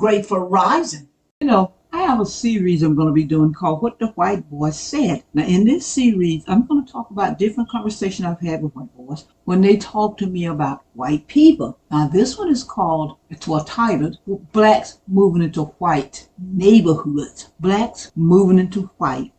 great for rising. I have a series I'm going to be doing called What the White Boy Said. Now, in this series, I'm going to talk about different conversations I've had with white boys when they talk to me about white people. Now, this one is called, it's titled, Blacks Moving into White Neighborhoods. Blacks Moving into White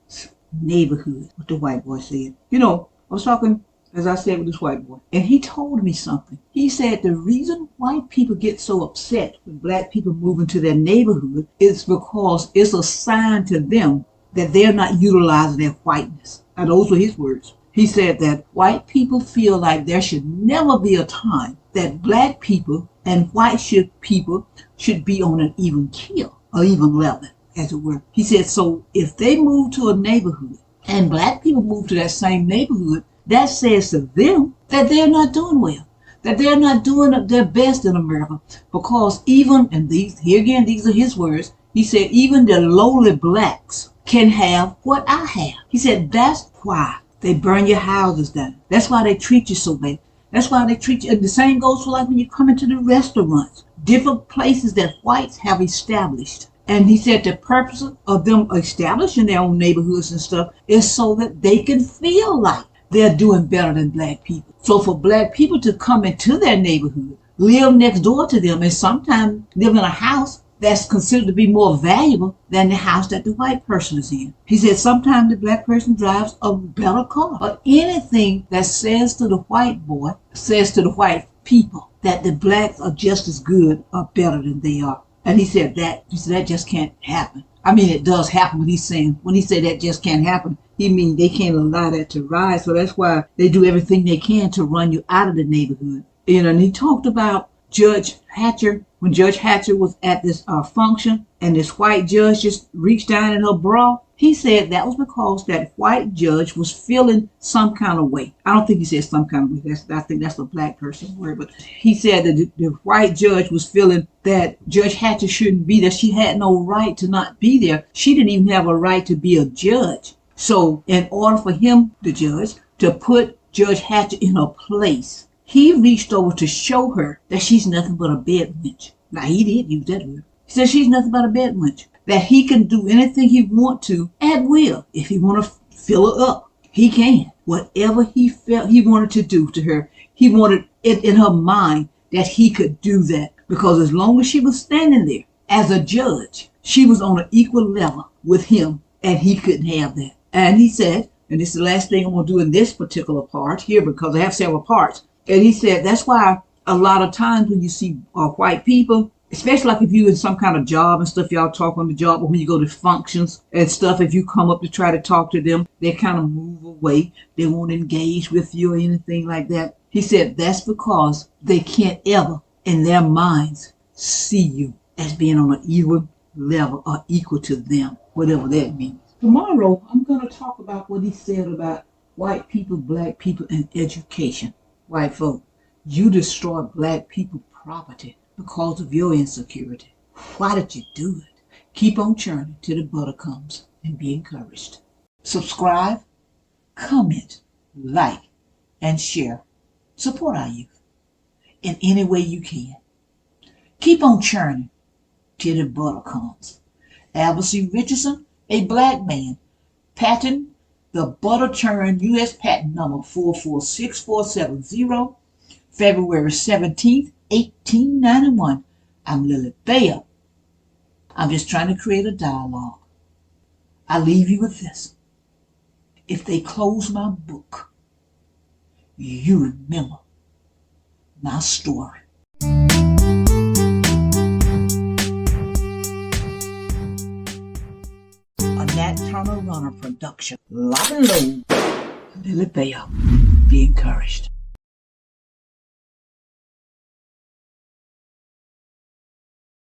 Neighborhoods. What the white boy said. I was talking, as I said, with this white boy, and he told me something. He said the reason white people get so upset when black people move into their neighborhood is because it's a sign to them that they're not utilizing their whiteness. Now, those were his words. He said that white people feel like there should never be a time that black people and white people should be on an even keel or even level, as it were. He said, so if they move to a neighborhood and black people move to that same neighborhood, that says to them that they're not doing well, that they're not doing their best in America, because even, and these are his words, he said, even the lowly blacks can have what I have. He said, that's why they burn your houses down. That's why they treat you so bad. That's why they treat you, and the same goes for like when you come into the restaurants, different places that whites have established. And he said the purpose of them establishing their own neighborhoods and stuff is so that they can feel like they're doing better than black people. So for black people to come into their neighborhood, live next door to them, and sometimes live in a house that's considered to be more valuable than the house that the white person is in. He said sometimes the black person drives a better car. But anything that says to the white boy, says to the white people that the blacks are just as good or better than they are. And he said that just can't happen. I mean, it does happen when he said that just can't happen, he means they can't allow that to rise. So that's why they do everything they can to run you out of the neighborhood. And he talked about Judge Hatcher, when Judge Hatcher was at this function and this white judge just reached down in her bra. He said that was because that white judge was feeling some kind of way. I don't think he said some kind of way. I think that's a black person word. But he said that the white judge was feeling that Judge Hatcher shouldn't be there. She had no right to not be there. She didn't even have a right to be a judge. So in order for him, the judge, to put Judge Hatcher in her place, he reached over to show her that she's nothing but a bed wench. Now, he did use that word. He said she's nothing but a bed wench. That he can do anything he want to at will. If he want to fill her up, he can. Whatever he felt he wanted to do to her, he wanted it in her mind that he could do that. Because as long as she was standing there as a judge, she was on an equal level with him, and he couldn't have that. And he said, and this is the last thing I'm going to do in this particular part here, because I have several parts. And he said that's why a lot of times when you see white people, especially like if you're in some kind of job and stuff, y'all talk on the job, or when you go to functions and stuff, if you come up to try to talk to them, they kind of move away. They won't engage with you or anything like that. He said that's because they can't ever, in their minds, see you as being on an even level or equal to them, whatever that means. Tomorrow, I'm going to talk about what he said about white people, black people, and education. White folk, you destroy black people property because of your insecurity. Why did you do it? Keep on churning till the butter comes, and be encouraged. Subscribe, comment, like, and share. Support our youth in any way you can. Keep on churning till the butter comes. Albert C. Richardson, a black man, patent the butter churn U.S. patent number 446470, February 17th, 1891. I'm Lily Bayer. I'm just trying to create a dialogue. I leave you with this. If they close my book, you remember my story. A Nat Turner Runner production. Lock and load. Lily Bayer. Be encouraged.